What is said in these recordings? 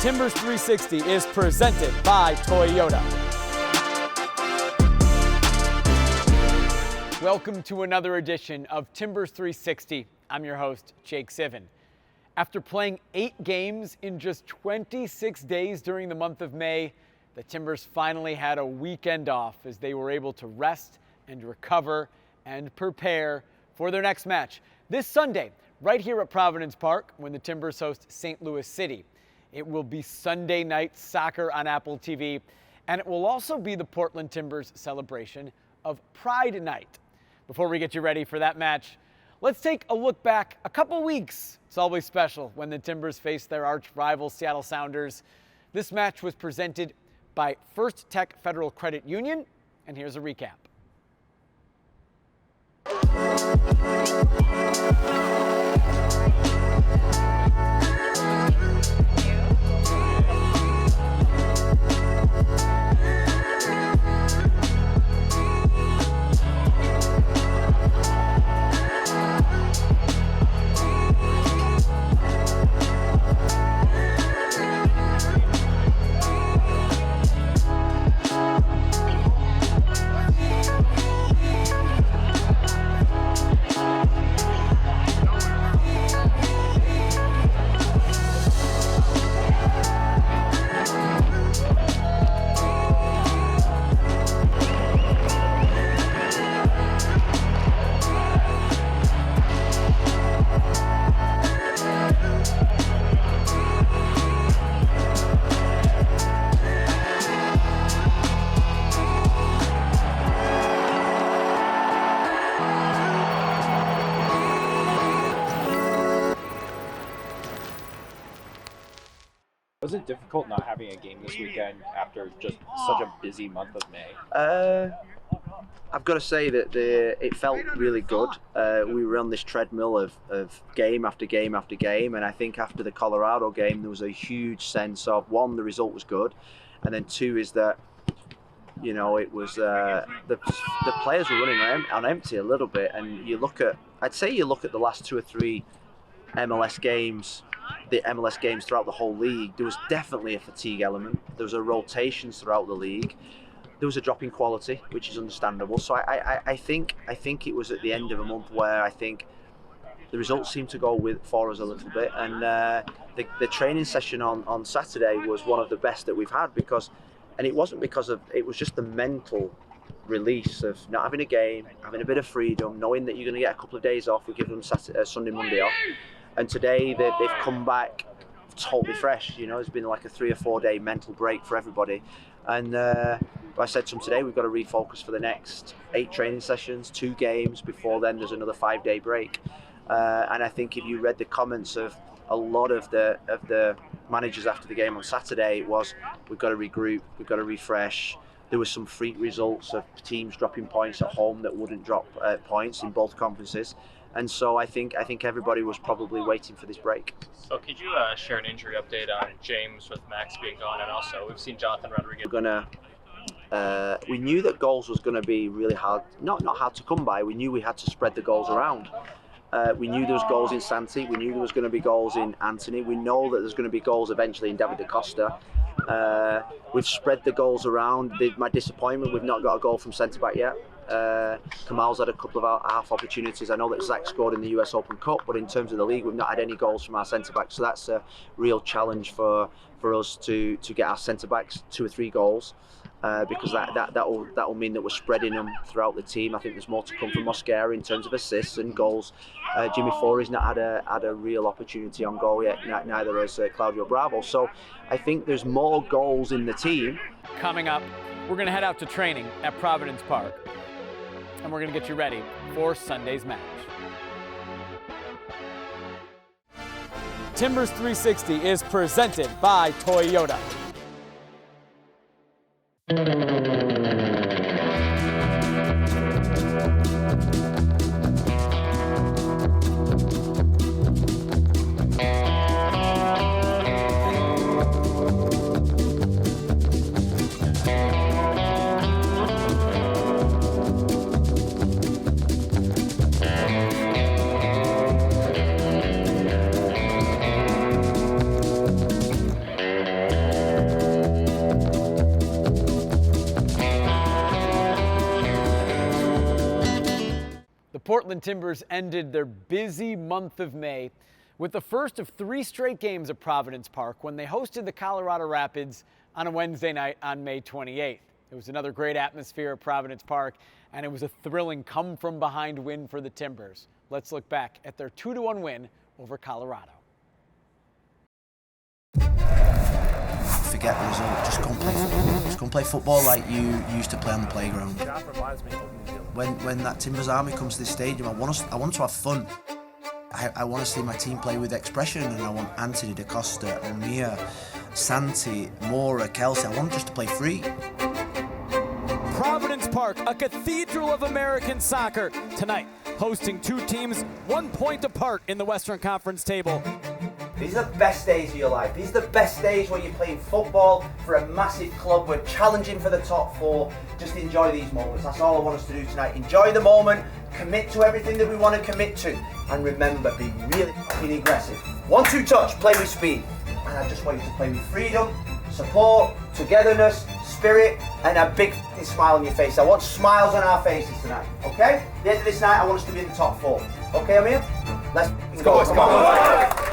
Timbers 360 is presented by Toyota. Welcome to another edition of Timbers 360. I'm your host, Jake Zivin. After playing 8 games in just 26 days during the month of May, the Timbers finally had a weekend off as they were able to rest and recover and prepare for their next match this Sunday, right here at Providence Park when the Timbers host St. Louis City. It will be Sunday night soccer on Apple TV, and it will also be the Portland Timbers celebration of Pride Night. Before we get you ready for that match, let's take a look back a couple weeks. It's always special when the Timbers face their arch rival Seattle Sounders. This match was presented by First Tech Federal Credit Union, and here's a recap. Was it difficult not having a game this weekend after just such a busy month of May? I've got to say that it felt really good. We were on this treadmill of game after game after game, and I think after the Colorado game there was a huge sense of, one, the result was good, and then two is that, you know, it was the players were running on empty a little bit, and I'd say you look at the last 2 or 3 MLS games, the MLS games throughout the whole league, there was definitely a fatigue element. There was a rotations throughout the league. There was a drop in quality, which is understandable. So I think it was at the end of a month where I think the results seemed to go for us a little bit. And the training session on Saturday was one of the best that we've had it wasn't because of, it was just the mental release of not having a game, having a bit of freedom, knowing that you're going to get a couple of days off. We give them Sunday, Monday off. And today they've come back totally fresh. You know, it's been like a 3 or 4 day mental break for everybody. And I said to them today, we've got to refocus for the next 8 training sessions, 2 games. Before then, there's another 5-day break. And I think if you read the comments of a lot of the managers after the game on Saturday, it was, we've got to regroup, we've got to refresh. There was some freak results of teams dropping points at home that wouldn't drop points in both conferences. And so I think everybody was probably waiting for this break. So could you share an injury update on James with Max being gone, and also we've seen Jonathan Rodriguez. We knew that goals was going to be really hard, not hard to come by. We knew we had to spread the goals around. We knew there was goals in Santi. We knew there was going to be goals in Anthony. We know that there's going to be goals eventually in David Da Costa. We've spread the goals around. My disappointment, we've not got a goal from centre back yet. Kamal's had a couple of half opportunities. I know that Zach scored in the US Open Cup, but in terms of the league, we've not had any goals from our centre backs. So that's a real challenge for us to get our centre backs 2 or 3 goals, because that will mean that we're spreading them throughout the team. I think there's more to come from Mosquera in terms of assists and goals. Jimmy Forey's not had a real opportunity on goal yet. Neither has Claudio Bravo. So I think there's more goals in the team. Coming up, we're going to head out to training at Providence Park, and we're going to get you ready for Sunday's match. Timbers 360 is presented by Toyota. Portland Timbers ended their busy month of May with the first of 3 straight games at Providence Park when they hosted the Colorado Rapids on a Wednesday night on May 28th. It was another great atmosphere at Providence Park, and it was a thrilling come-from-behind win for the Timbers. Let's look back at their 2-1 win over Colorado. Forget the result, just go and play football. Just go and play football like you used to play on the playground. When that Timbers army comes to this stadium, I want to have fun. I want to see my team play with expression, and I want Anthony, DaCosta, Amir, Santi, Mora, Kelsey. I want them just to play free. Providence Park, a cathedral of American soccer, tonight hosting 2 teams 1 point apart in the Western Conference table. These are the best days of your life. These are the best days when you're playing football for a massive club. We're challenging for the top 4. Just enjoy these moments. That's all I want us to do tonight. Enjoy the moment, commit to everything that we want to commit to, and remember, be really fucking aggressive. 1-2 touch, play with speed. And I just want you to play with freedom, support, togetherness, spirit, and a big fucking smile on your face. I want smiles on our faces tonight, okay? At the end of this night, I want us to be in the top 4. Okay, Amir? Let's go. Come on.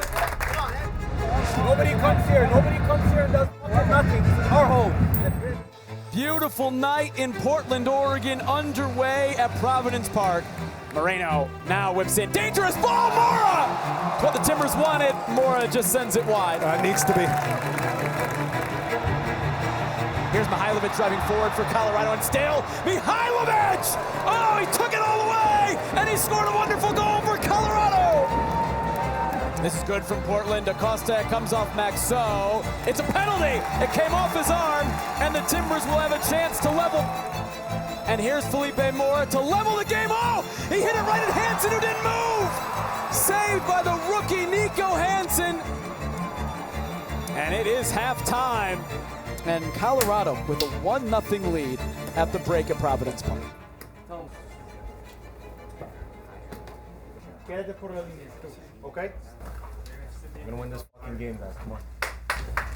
Nobody comes here and does nothing. This is our home. Beautiful night in Portland, Oregon, underway at Providence Park. Moreno now whips in. Dangerous ball, Mora! It's what the Timbers wanted. Mora just sends it wide. Needs to be. Here's Mihailovic driving forward for Colorado, and still Mihailovic! Oh, he took it all the way, and he scored a wonderful goal for Colorado! This is good from Portland. DaCosta comes off Maxo. It's a penalty. It came off his arm, and the Timbers will have a chance to level. And here's Felipe Mora to level the game. Oh, he hit it right at Hansen, who didn't move. Saved by the rookie Nico Hansen. And it is halftime. And Colorado with a 1-0 lead at the break at Providence Park. Okay? We're gonna win this fucking game, guys. Come on.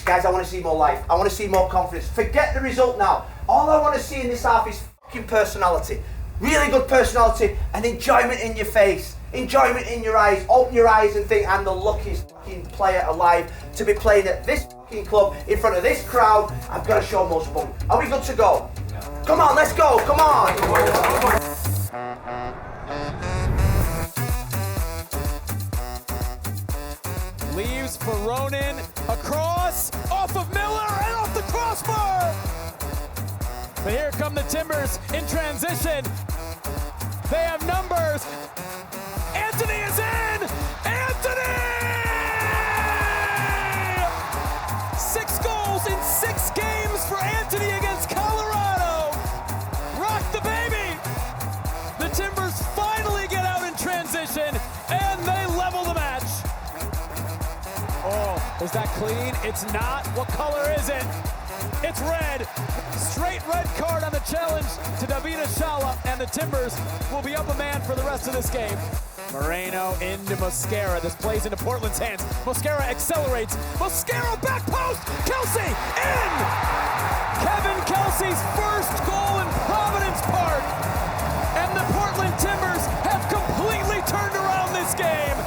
Guys, I want to see more life. I want to see more confidence. Forget the result now. All I want to see in this half is fucking personality. Really good personality and enjoyment in your face. Enjoyment in your eyes. Open your eyes and think, I'm the luckiest fucking player alive to be playing at this fucking club in front of this crowd. I've got to show most fun. Are we good to go? Come on, let's go. Come on. Leaves for Ronan, across, off of Miller, and off the crossbar! But here come the Timbers in transition. They have numbers. Anthony is in! Anthony! 6 goals in 6 games for Anthony against Colorado. Rock the baby! The Timbers finally get out in transition, and they level the match. Oh, is that clean? It's not. What color is it? It's red. Straight red card on the challenge to Davina Shala, and the Timbers will be up a man for the rest of this game. Moreno into Mosquera. This plays into Portland's hands. Mosquera accelerates. Mosquera back post. Kelsey in! Kevin Kelsey's first goal in Providence Park. And the Portland Timbers have completely turned around this game.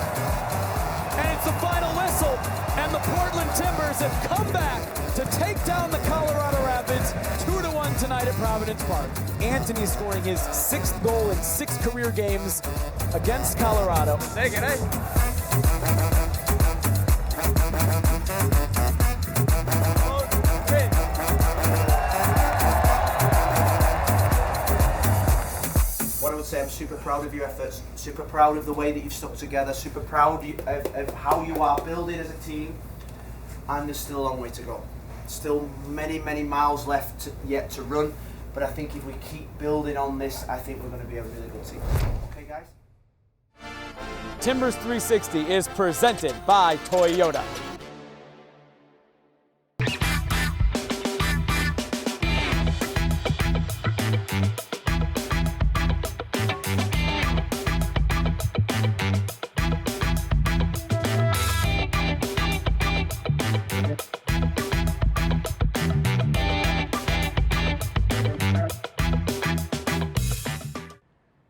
And it's the final whistle, and the Portland Timbers have come back to take down the Colorado Rapids 2-1 tonight at Providence Park. Anthony scoring his 6th goal in 6 career games against Colorado. Take it, What I would say, I'm super proud of your efforts, super proud of the way that you've stuck together, super proud of how you are building as a team, and there's still a long way to go. Still many, many miles left yet to run, but I think if we keep building on this, I think we're going to be a really good team. Okay, guys? Timbers 360 is presented by Toyota.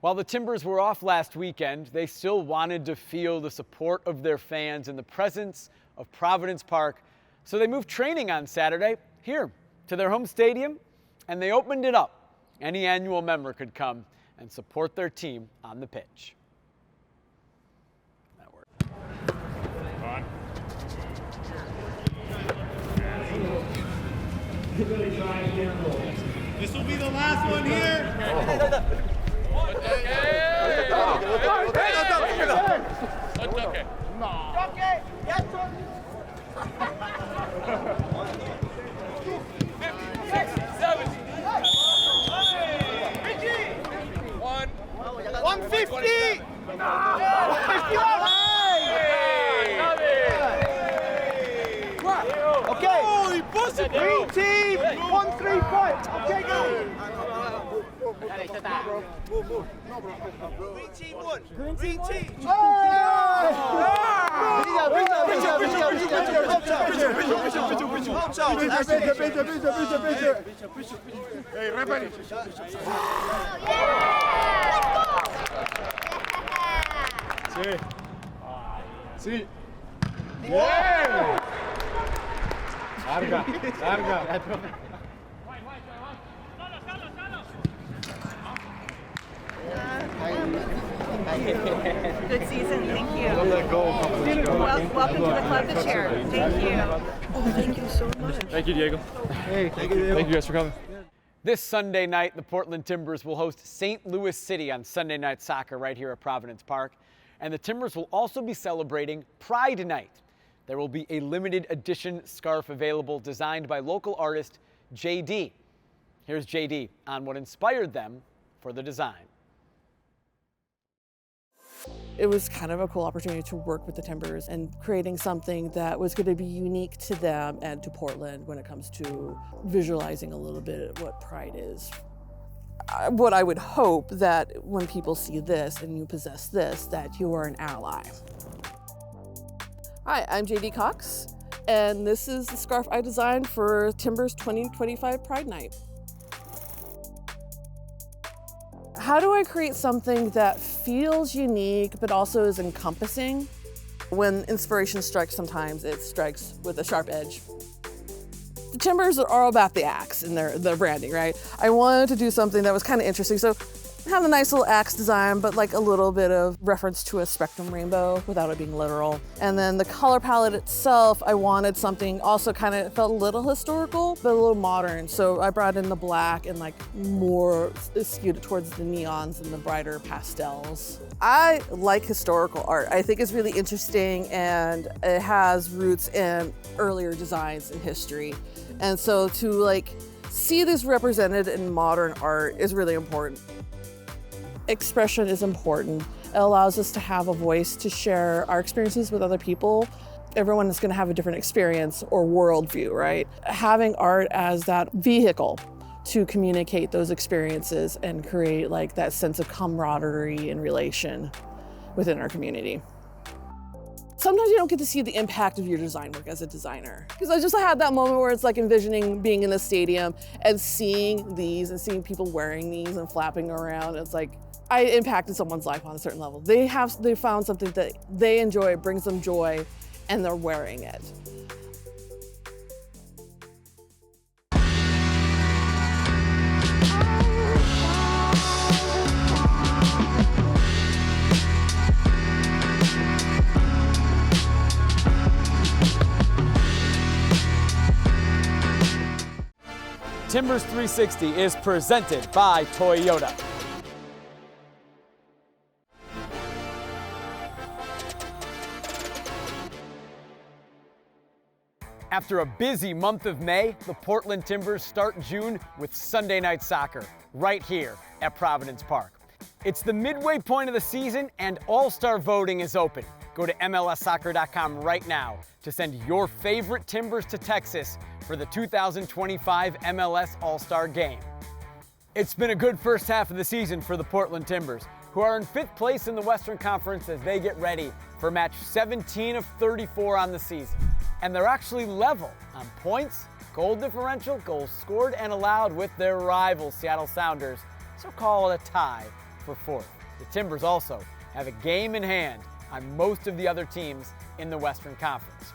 While the Timbers were off last weekend, they still wanted to feel the support of their fans in the presence of Providence Park. So they moved training on Saturday here to their home stadium, and they opened it up. Any annual member could come and support their team on the pitch. That worked. This will be the last one here. Okay. Okay. Yes, sir. 150. Okay. Green team, 1-3-5. Okay, go. Green team one. Green team. Hey, referee. Sí. Yeah. Larga. Good season, thank you. Welcome to the club this year. Thank you. Oh, thank you so much. Thank you, Diego. Hey, thank you, Diego. Thank you guys for coming. This Sunday night, the Portland Timbers will host St. Louis City on Sunday Night Soccer right here at Providence Park. And the Timbers will also be celebrating Pride Night. There will be a limited edition scarf available designed by local artist JD. Here's JD on what inspired them for the design. It was kind of a cool opportunity to work with the Timbers and creating something that was going to be unique to them and to Portland when it comes to visualizing a little bit of what Pride is. What I would hope that when people see this and you possess this, that you are an ally. Hi, I'm JD Cox, and this is the scarf I designed for Timbers 2025 Pride Night. How do I create something that feels unique but also is encompassing? When inspiration strikes, sometimes it strikes with a sharp edge. The Timbers are all about the axe in their branding, right? I wanted to do something that was kind of interesting. So have a nice little axe design, but like a little bit of reference to a spectrum rainbow without it being literal. And then the color palette itself, I wanted something also kind of felt a little historical, but a little modern. So I brought in the black and like more skewed towards the neons and the brighter pastels. I like historical art. I think it's really interesting and it has roots in earlier designs in history. And so to like see this represented in modern art is really important. Expression is important. It allows us to have a voice to share our experiences with other people. Everyone is going to have a different experience or worldview, right? Having art as that vehicle to communicate those experiences and create like that sense of camaraderie and relation within our community. Sometimes you don't get to see the impact of your design work as a designer. Because I had that moment where it's like envisioning being in the stadium and seeing these and seeing people wearing these and flapping around. It's like, I impacted someone's life on a certain level. They found something that they enjoy, brings them joy, and they're wearing it. Timbers 360 is presented by Toyota. After a busy month of May, the Portland Timbers start June with Sunday Night Soccer right here at Providence Park. It's the midway point of the season and All-Star voting is open. Go to MLSsoccer.com right now to send your favorite Timbers to Texas for the 2025 MLS All-Star Game. It's been a good first half of the season for the Portland Timbers, who are in 5th place in the Western Conference as they get ready for match 17 of 34 on the season. And they're actually level on points, goal differential, goals scored and allowed with their rivals, Seattle Sounders. So call it a tie for 4th. The Timbers also have a game in hand on most of the other teams in the Western Conference.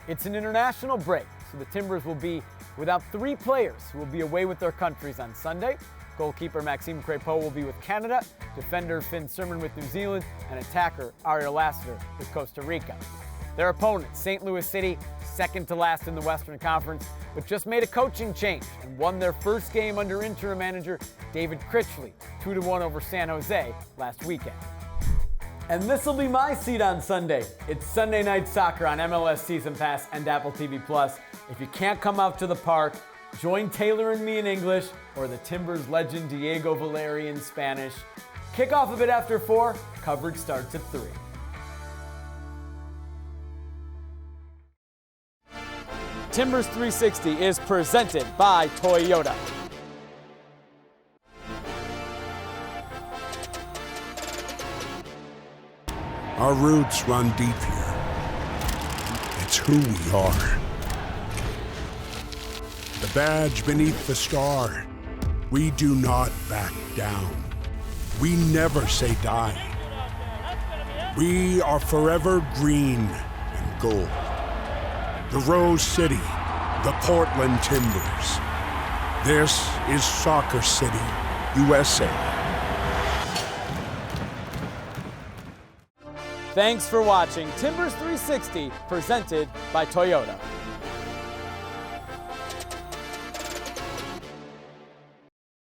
It's an international break, so the Timbers will be without 3 players who will be away with their countries on Sunday. Goalkeeper Maxime Crépeau will be with Canada, defender Finn Sermon with New Zealand, and attacker Ariel Lassiter with Costa Rica. Their opponent, St. Louis City, second to last in the Western Conference, but just made a coaching change and won their first game under interim manager David Critchley, 2-1 over San Jose last weekend. And this will be my seat on Sunday. It's Sunday Night Soccer on MLS Season Pass and Apple TV+. If you can't come out to the park, join Taylor and me in English or the Timbers legend Diego Valeri in Spanish. Kick off a bit after 4, coverage starts at 3. Timbers 360 is presented by Toyota. Our roots run deep here. It's who we are. The badge beneath the star. We do not back down. We never say die. We are forever green and gold. The Rose City, the Portland Timbers. This is Soccer City, USA. Thanks for watching Timbers 360, presented by Toyota.